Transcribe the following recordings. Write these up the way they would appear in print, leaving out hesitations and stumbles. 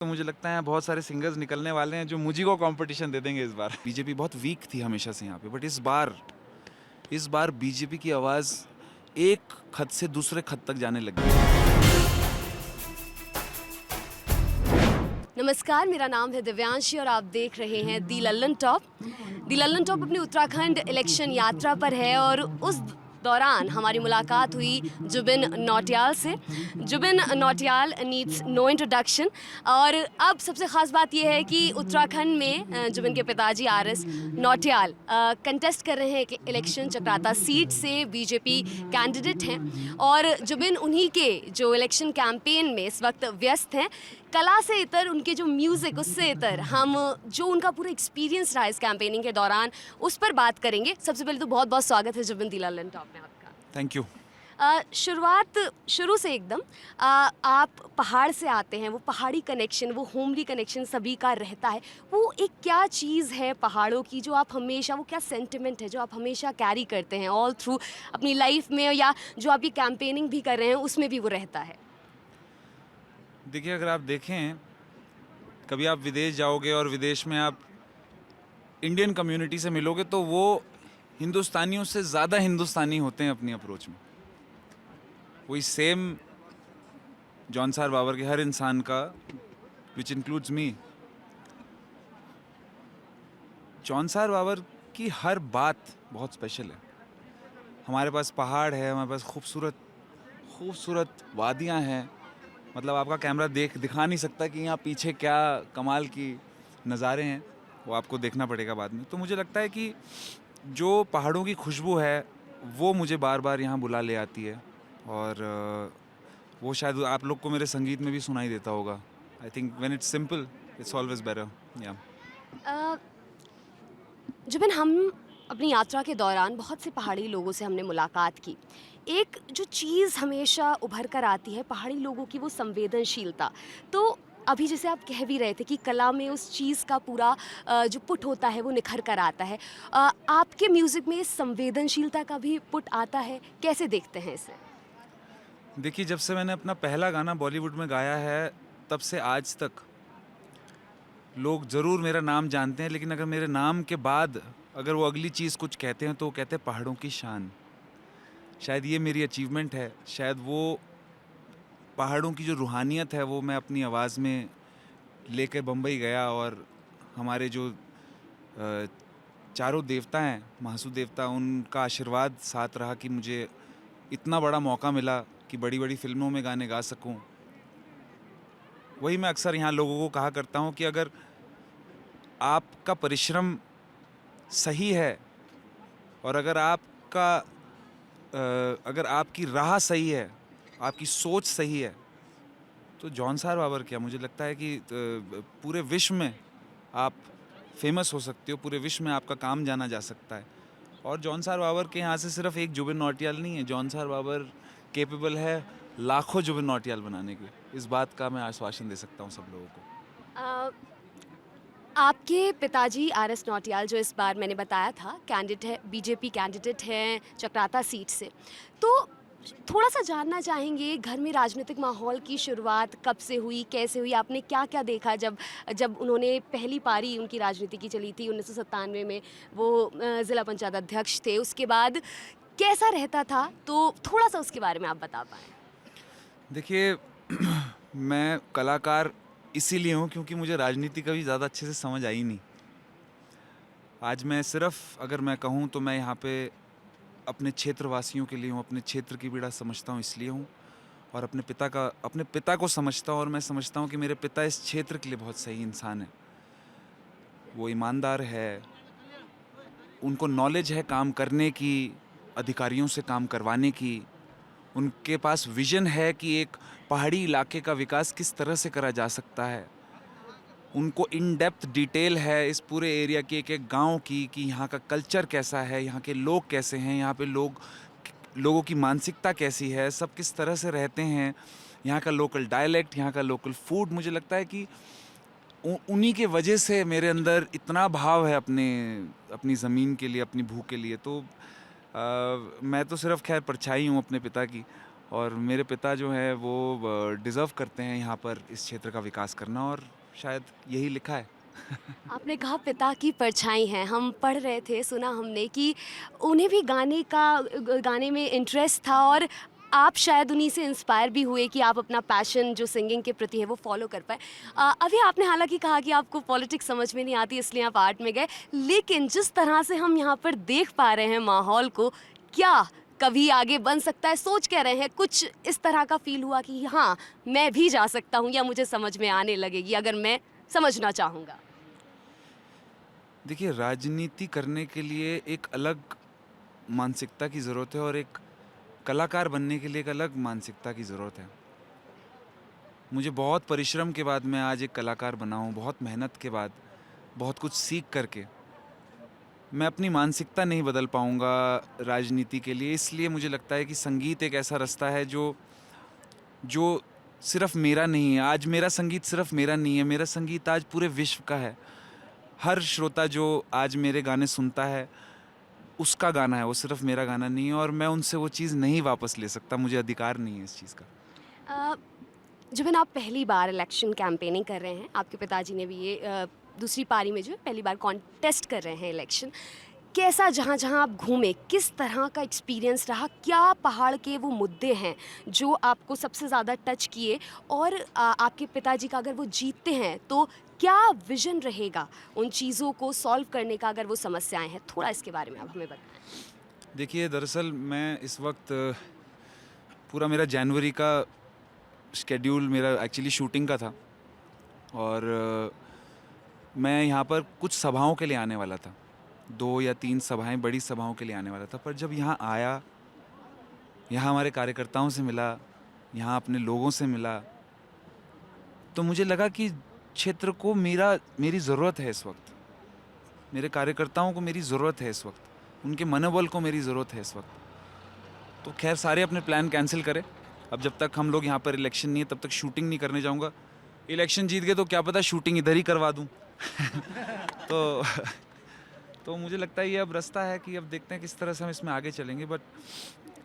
तो मुझे लगता है बहुत सारे सिंगर्स निकलने वाले हैं जो मुझी को कंपटीशन दे देंगे इस बार। बीजेपी बहुत वीक थी हमेशा से यहाँ पे, बट इस बार बीजेपी की आवाज़ एक खत से दूसरे खत तक जाने लगी है। नमस्कार, मेरा नाम है दिव्यांशी और आप देख रहे हैं दी लल्लन टॉप। दी लल्लन टॉप अपनी उत्तराखंड इलेक्शन यात्रा पर है और उस दौरान हमारी मुलाकात हुई जुबिन नौटियाल से। Zubin Nautiyal needs no introduction. और अब सबसे ख़ास बात यह है कि उत्तराखंड में जुबिन के पिताजी आरएस नौटियाल कंटेस्ट कर रहे हैं एक इलेक्शन चक्राता सीट से, बीजेपी कैंडिडेट हैं और जुबिन उन्हीं के जो इलेक्शन कैंपेन में इस वक्त व्यस्त हैं। कला से इतर उनके जो म्यूज़िक, उससे इतर हम जो उनका पूरा एक्सपीरियंस रहा इस कैंपेनिंग के दौरान, उस पर बात करेंगे। सबसे पहले तो बहुत बहुत स्वागत है जुबिन दी लल्लन टॉप में आपका। Thank you. शुरुआत शुरू से एकदम आप पहाड़ से आते हैं, वो पहाड़ी कनेक्शन, वो होमली कनेक्शन सभी का रहता है। वो एक क्या चीज़ है पहाड़ों की जो आप हमेशा, वो क्या सेंटिमेंट है जो आप हमेशा कैरी करते हैं ऑल थ्रू अपनी लाइफ में, या जो आप ये कैंपेनिंग भी कर रहे हैं उसमें भी वो रहता है? देखिए, अगर आप देखें, कभी आप विदेश जाओगे और विदेश में आप इंडियन कम्युनिटी से मिलोगे तो वो हिंदुस्तानियों से ज़्यादा हिंदुस्तानी होते हैं अपनी अप्रोच में। वही सेम जौनसार बाबर के हर इंसान का, विच इंक्लूड्स मी, जौनसार बाबर की हर बात बहुत स्पेशल है। हमारे पास पहाड़ है, हमारे पास खूबसूरत खूबसूरत वादियाँ हैं। मतलब आपका कैमरा दिखा नहीं सकता कि यहाँ पीछे क्या कमाल की नज़ारे हैं, वो आपको देखना पड़ेगा बाद में। तो मुझे लगता है कि जो पहाड़ों की खुशबू है वो मुझे बार बार यहाँ बुला ले आती है और वो शायद आप लोग को मेरे संगीत में भी सुनाई देता होगा। I think when it's simple it's always better. या जुबिन, हम अपनी यात्रा के दौरान बहुत से पहाड़ी लोगों से हमने मुलाकात की। एक जो चीज़ हमेशा उभर कर आती है पहाड़ी लोगों की, वो संवेदनशीलता। तो अभी जैसे आप कह भी रहे थे कि कला में उस चीज़ का पूरा जो पुट होता है वो निखर कर आता है। आपके म्यूज़िक में इस संवेदनशीलता का भी पुट आता है, कैसे देखते हैं इसे? देखिए, जब से मैंने अपना पहला गाना बॉलीवुड में गाया है तब से आज तक लोग ज़रूर मेरा नाम जानते हैं, लेकिन अगर मेरे नाम के बाद अगर वो अगली चीज़ कुछ कहते हैं तो वो कहते हैं पहाड़ों की शान। शायद ये मेरी अचीवमेंट है। शायद वो पहाड़ों की जो रूहानियत है वो मैं अपनी आवाज़ में लेकर बम्बई गया और हमारे जो चारों देवता हैं, महासू देवता, उनका आशीर्वाद साथ रहा कि मुझे इतना बड़ा मौका मिला कि बड़ी बड़ी फिल्मों में गाने गा सकूं। वही मैं अक्सर यहाँ लोगों को कहा करता हूँ कि अगर आपका परिश्रम सही है और अगर आपकी राह सही है, आपकी सोच सही है, तो जौनसार बाबर क्या, मुझे लगता है कि पूरे विश्व में आप फेमस हो सकते हो, पूरे विश्व में आपका काम जाना जा सकता है। और जौनसार बाबर के यहाँ से सिर्फ एक जुबिन नौटियाल नहीं है, जौनसार बाबर कैपेबल है लाखों जुबिन नौटियाल बनाने के। इस बात का मैं आश्वासन दे सकता हूँ सब लोगों को। अ, आपके पिताजी आरएस नौटियाल, जो इस बार मैंने बताया था कैंडिडेट है, बीजेपी कैंडिडेट हैं चक्राता सीट से, तो थोड़ा सा जानना चाहेंगे घर में राजनीतिक माहौल की शुरुआत कब से हुई, कैसे हुई, आपने क्या क्या देखा जब जब उन्होंने पहली पारी उनकी राजनीति की चली थी 1997 में, वो ज़िला पंचायत अध्यक्ष थे, उसके बाद कैसा रहता था, तो थोड़ा सा उसके बारे में आप बता पाएँ? देखिए, मैं कलाकार इसीलिए हूँ क्योंकि मुझे राजनीति कभी ज़्यादा अच्छे से समझ आई नहीं। आज मैं सिर्फ, अगर मैं कहूँ तो मैं यहाँ पे अपने क्षेत्रवासियों के लिए हूँ, अपने क्षेत्र की पीड़ा समझता हूँ इसलिए हूँ, और अपने पिता को समझता हूँ और मैं समझता हूँ कि मेरे पिता इस क्षेत्र के लिए बहुत सही इंसान है। वो ईमानदार है, उनको नॉलेज है काम करने की, अधिकारियों से काम करवाने की। उनके पास विजन है कि एक पहाड़ी इलाके का विकास किस तरह से करा जा सकता है। उनको इन डेप्थ डिटेल है इस पूरे एरिया की, एक एक गांव की, कि यहाँ का कल्चर कैसा है, यहाँ के लोग कैसे हैं, यहाँ पे लोगों की मानसिकता कैसी है, सब किस तरह से रहते हैं, यहाँ का लोकल डायलेक्ट, यहाँ का लोकल फूड। मुझे लगता है कि उन्हीं के वजह से मेरे अंदर इतना भाव है अपनी ज़मीन के लिए, अपनी भूख के लिए। तो मैं तो सिर्फ खैर परछाई हूँ अपने पिता की, और मेरे पिता जो है वो डिज़र्व करते हैं यहाँ पर इस क्षेत्र का विकास करना, और शायद यही लिखा है। आपने कहा पिता की परछाई हैं। हम पढ़ रहे थे, सुना हमने कि उन्हें भी गाने में इंटरेस्ट था और आप शायद उन्हीं से इंस्पायर भी हुए कि आप अपना पैशन जो सिंगिंग के प्रति है वो फॉलो कर पाए। अभी आपने हालांकि कहा कि आपको पॉलिटिक्स समझ में नहीं आती इसलिए आप आर्ट में गए, लेकिन जिस तरह से हम यहाँ पर देख पा रहे हैं माहौल को, क्या कभी आगे बन सकता है? सोच क्या रहे हैं? कुछ इस तरह का फील हुआ कि हाँ, मैं भी जा सकता हूँ या मुझे समझ में आने लगेगी अगर मैं समझना चाहूँगा? देखिए, राजनीति करने के लिए एक अलग मानसिकता की ज़रूरत है और एक कलाकार बनने के लिए एक अलग मानसिकता की ज़रूरत है। मुझे बहुत परिश्रम के बाद मैं आज एक कलाकार बना हूँ, बहुत मेहनत के बाद, बहुत कुछ सीख करके। मैं अपनी मानसिकता नहीं बदल पाऊँगा राजनीति के लिए, इसलिए मुझे लगता है कि संगीत एक ऐसा रास्ता है जो जो सिर्फ़ मेरा नहीं है। आज मेरा संगीत सिर्फ़ मेरा नहीं है, मेरा संगीत आज पूरे विश्व का है। हर श्रोता जो आज मेरे गाने सुनता है, उसका गाना है, वो सिर्फ़ मेरा गाना नहीं है, और मैं उनसे वो चीज़ नहीं वापस ले सकता, मुझे अधिकार नहीं है इस चीज़ का। अ, जुबिन, आप पहली बार इलेक्शन कैंपेनिंग कर रहे हैं, आपके पिताजी ने भी ये दूसरी पारी में जो है पहली बार कॉन्टेस्ट कर रहे हैं इलेक्शन। कैसा, जहाँ जहाँ आप घूमे, किस तरह का एक्सपीरियंस रहा? क्या पहाड़ के वो मुद्दे हैं जो आपको सबसे ज़्यादा टच किए? और आपके पिताजी का अगर वो जीतते हैं तो क्या विजन रहेगा उन चीज़ों को सॉल्व करने का अगर वो समस्याएं हैं? थोड़ा इसके बारे में आप हमें बताएं। देखिए, दरअसल मैं इस वक्त पूरा मेरा जनवरी का शेड्यूल मेरा एक्चुअली शूटिंग का था, और मैं यहाँ पर कुछ सभाओं के लिए आने वाला था। 2 या 3 सभाएँ, बड़ी सभाओं के लिए आने वाला था, पर जब यहाँ आया, यहाँ हमारे कार्यकर्ताओं से मिला, यहाँ अपने लोगों से मिला, तो मुझे लगा कि क्षेत्र को मेरी ज़रूरत है इस वक्त। मेरे कार्यकर्ताओं को मेरी ज़रूरत है इस वक्त, उनके मनोबल को मेरी ज़रूरत है इस वक्त। तो खैर, सारे अपने प्लान कैंसिल करें। अब जब तक हम लोग यहाँ पर इलेक्शन नहीं है तब तक शूटिंग नहीं करने जाऊँगा। इलेक्शन जीत गए तो क्या पता शूटिंग इधर ही करवा दूँ। तो तो मुझे लगता है ये अब रास्ता है कि अब देखते हैं किस तरह से हम इसमें आगे चलेंगे। बट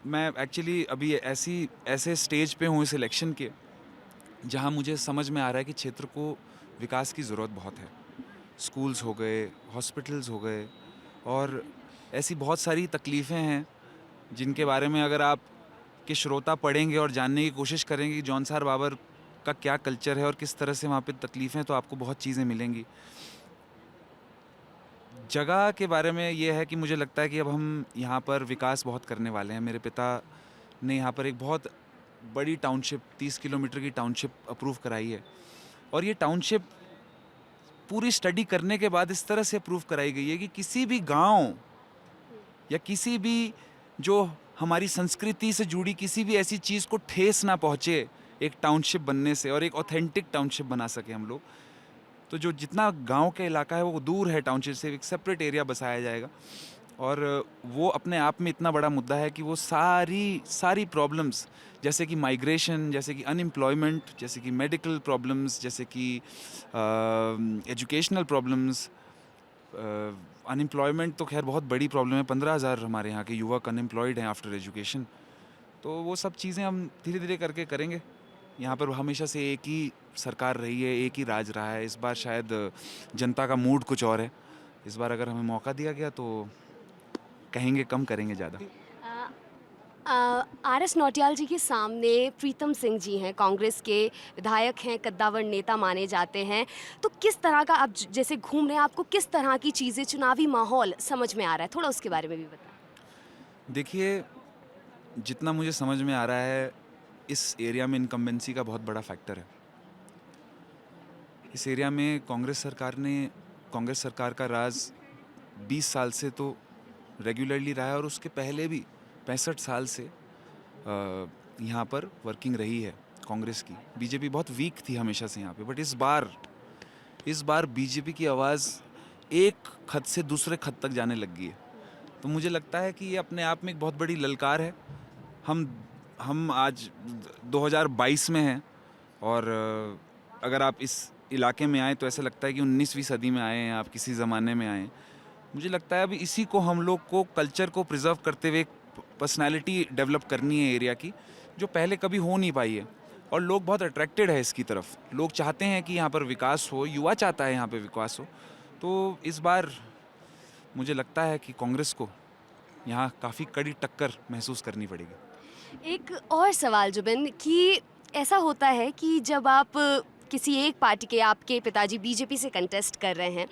मैं एक्चुअली अभी ऐसे स्टेज पे हूँ इस इलेक्शन के, जहाँ मुझे समझ में आ रहा है कि क्षेत्र को विकास की ज़रूरत बहुत है। स्कूल्स हो गए, हॉस्पिटल्स हो गए, और ऐसी बहुत सारी तकलीफ़ें हैं जिनके बारे में अगर आप के श्रोता पढ़ेंगे और जानने की कोशिश करेंगे कि जौनसार बाबर का क्या कल्चर है और किस तरह से वहाँ पे तकलीफ़ें, तो आपको बहुत चीज़ें मिलेंगी। जगह के बारे में ये है कि मुझे लगता है कि अब हम यहाँ पर विकास बहुत करने वाले हैं। मेरे पिता ने यहाँ पर एक बहुत बड़ी टाउनशिप, 30 किलोमीटर की टाउनशिप अप्रूव कराई है, और ये टाउनशिप पूरी स्टडी करने के बाद इस तरह से अप्रूव कराई गई है कि किसी भी गांव या किसी भी जो हमारी संस्कृति से जुड़ी किसी भी ऐसी चीज़ को ठेस ना पहुँचे एक टाउनशिप बनने से, और एक ऑथेंटिक टाउनशिप बना सके हम लोग। तो जो जितना गांव का इलाका है वो दूर है टाउनशिप से, एक सेपरेट एरिया बसाया जाएगा, और वो अपने आप में इतना बड़ा मुद्दा है कि वो सारी प्रॉब्लम्स, जैसे कि माइग्रेशन, जैसे कि अनएम्प्लॉयमेंट, जैसे कि मेडिकल प्रॉब्लम्स, जैसे कि एजुकेशनल प्रॉब्लम्स। अनएम्प्लॉयमेंट तो खैर बहुत बड़ी प्रॉब्लम है, 15,000 हमारे यहाँ के युवक अनएम्प्लॉयड हैं आफ्टर एजुकेशन। तो वो सब चीज़ें हम धीरे धीरे करके करेंगे। यहाँ पर हमेशा से एक ही सरकार रही है, एक ही राज रहा है। इस बार शायद जनता का मूड कुछ और है। इस बार अगर हमें मौका दिया गया तो कहेंगे कम, करेंगे ज़्यादा। आर.एस. नौटियाल जी के सामने प्रीतम सिंह जी हैं, कांग्रेस के विधायक हैं, कद्दावर नेता माने जाते हैं। तो किस तरह का, आप जैसे घूम रहे हैं, आपको किस तरह की चीज़ें, चुनावी माहौल समझ में आ रहा है? थोड़ा उसके बारे में भी बताएं। देखिए, जितना मुझे समझ में आ रहा है, इस एरिया में इनकम्बेंसी का बहुत बड़ा फैक्टर है। इस एरिया में कांग्रेस सरकार का राज 20 साल से तो रेगुलरली रहा है, और उसके पहले भी 65 साल से यहाँ पर वर्किंग रही है कांग्रेस की। बीजेपी बहुत वीक थी हमेशा से यहाँ पे, बट इस बार बीजेपी की आवाज़ एक खत से दूसरे खत तक जाने लग गई है। तो मुझे लगता है कि ये अपने आप में एक बहुत बड़ी ललकार है। हम आज 2022 में हैं, और अगर आप इस इलाके में आए तो ऐसा लगता है कि 19वीं सदी में आए हैं आप, किसी ज़माने में आए हैं। मुझे लगता है अभी इसी को हम लोग को, कल्चर को प्रिजर्व करते हुए एक पर्सनालिटी डेवलप करनी है एरिया की, जो पहले कभी हो नहीं पाई है, और लोग बहुत अट्रैक्टेड है इसकी तरफ। लोग चाहते हैं कि यहाँ पर विकास हो, युवा चाहता है यहाँ पे विकास हो। तो इस बार मुझे लगता है कि कांग्रेस को यहाँ काफ़ी कड़ी टक्कर महसूस करनी पड़ेगी। एक और सवाल जुबिन कि ऐसा होता है कि जब आप किसी एक पार्टी के, आपके पिताजी बीजेपी से कंटेस्ट कर रहे हैं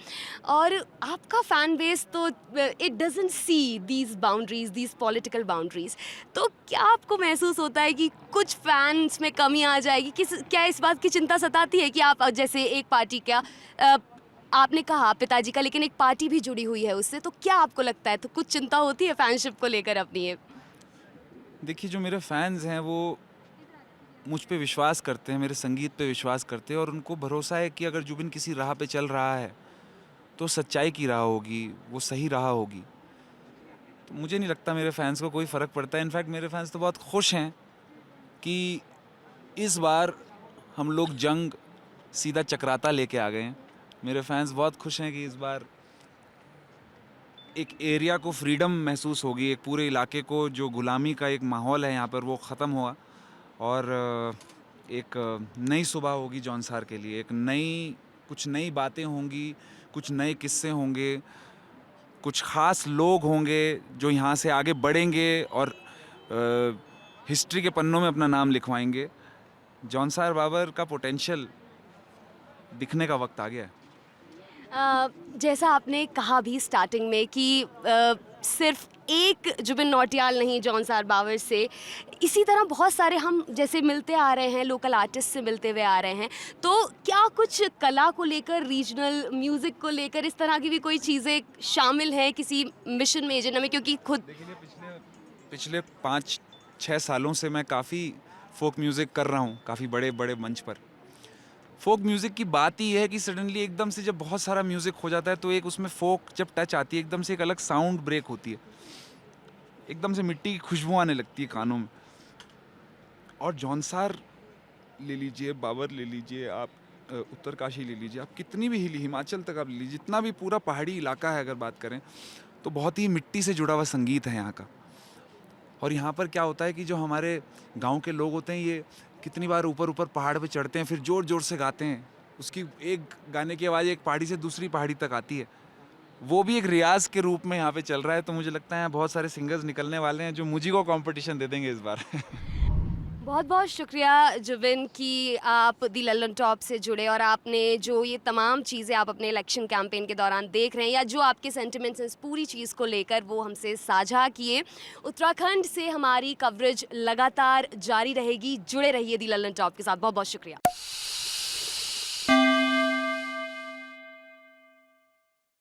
और आपका फैन बेस तो it doesn't see these boundaries, these political boundaries, तो क्या आपको महसूस होता है कि कुछ फैंस में कमी आ जाएगी? क्या इस बात की चिंता सताती है कि आप जैसे एक पार्टी का आपने कहा पिताजी का, लेकिन एक पार्टी भी जुड़ी हुई है उससे, तो क्या आपको लगता है, तो कुछ चिंता होती है फैनशिप को लेकर अपनी? ये देखिए, जो मेरे फैंस हैं वो मुझ पे विश्वास करते हैं, मेरे संगीत पे विश्वास करते हैं, और उनको भरोसा है कि अगर जुबिन किसी राह पे चल रहा है तो सच्चाई की राह होगी, वो सही राह होगी। तो मुझे नहीं लगता मेरे फैंस को कोई फ़र्क पड़ता है। इनफैक्ट मेरे फैंस तो बहुत खुश हैं कि इस बार हम लोग जंग सीधा चक्राता लेके आ गए हैं। मेरे फैंस बहुत खुश हैं कि इस बार एक एरिया को फ्रीडम महसूस होगी, एक पूरे इलाके को जो गुलामी का एक माहौल है यहाँ पर वो ख़त्म हुआ, और एक नई सुबह होगी जौनसार के लिए। कुछ नई बातें होंगी, कुछ नए किस्से होंगे, कुछ ख़ास लोग होंगे जो यहाँ से आगे बढ़ेंगे और हिस्ट्री के पन्नों में अपना नाम लिखवाएंगे। जौनसार बाबर का पोटेंशियल दिखने का वक्त आ गया है। जैसा आपने कहा भी स्टार्टिंग में कि सिर्फ एक जुबिन नौटियाल नहीं जौनसार बाबर से, इसी तरह बहुत सारे हम जैसे मिलते आ रहे हैं, लोकल आर्टिस्ट से मिलते हुए आ रहे हैं, तो क्या कुछ कला को लेकर, रीजनल म्यूज़िक को लेकर इस तरह की भी कोई चीज़ें शामिल हैं किसी मिशन में, एजेंडा में? क्योंकि खुद देखिए, पिछले 5-6 सालों से मैं काफ़ी फोक म्यूज़िक कर रहा हूँ, काफ़ी बड़े बड़े मंच पर। फोक म्यूज़िक की बात ही है कि सडनली एकदम से जब बहुत सारा म्यूज़िक हो जाता है तो एक उसमें फोक जब टच आती है, एकदम से एक अलग साउंड ब्रेक होती है, एकदम से मिट्टी की खुशबू आने लगती है कानों में। और जौनसार ले लीजिए, बाबर ले लीजिए, आप उत्तरकाशी ले लीजिए, आप कितनी भी हिली, हिमाचल तक आप ले लीजिए, जितना भी पूरा पहाड़ी इलाका है अगर बात करें तो बहुत ही मिट्टी से जुड़ा हुआ संगीत है यहाँ का। और यहाँ पर क्या होता है कि जो हमारे गांव के लोग होते हैं, ये कितनी बार ऊपर ऊपर पहाड़ पे चढ़ते हैं, फिर ज़ोर ज़ोर से गाते हैं, उसकी एक गाने की आवाज़ एक पहाड़ी से दूसरी पहाड़ी तक आती है, वो भी एक रियाज के रूप में यहाँ पे चल रहा है। तो मुझे लगता है बहुत सारे सिंगर्स निकलने वाले हैं जो मुझी को कंपटीशन दे देंगे इस बार। बहुत बहुत शुक्रिया जुबिन कि आप दी लल्लन टॉप से जुड़े और आपने जो ये तमाम चीज़ें आप अपने इलेक्शन कैंपेन के दौरान देख रहे हैं, या जो आपके सेंटिमेंट्स हैं इस पूरी चीज़ को लेकर, वो हमसे साझा किए। उत्तराखंड से हमारी कवरेज लगातार जारी रहेगी, जुड़े रहिए दी लल्लन टॉप के साथ। बहुत बहुत शुक्रिया।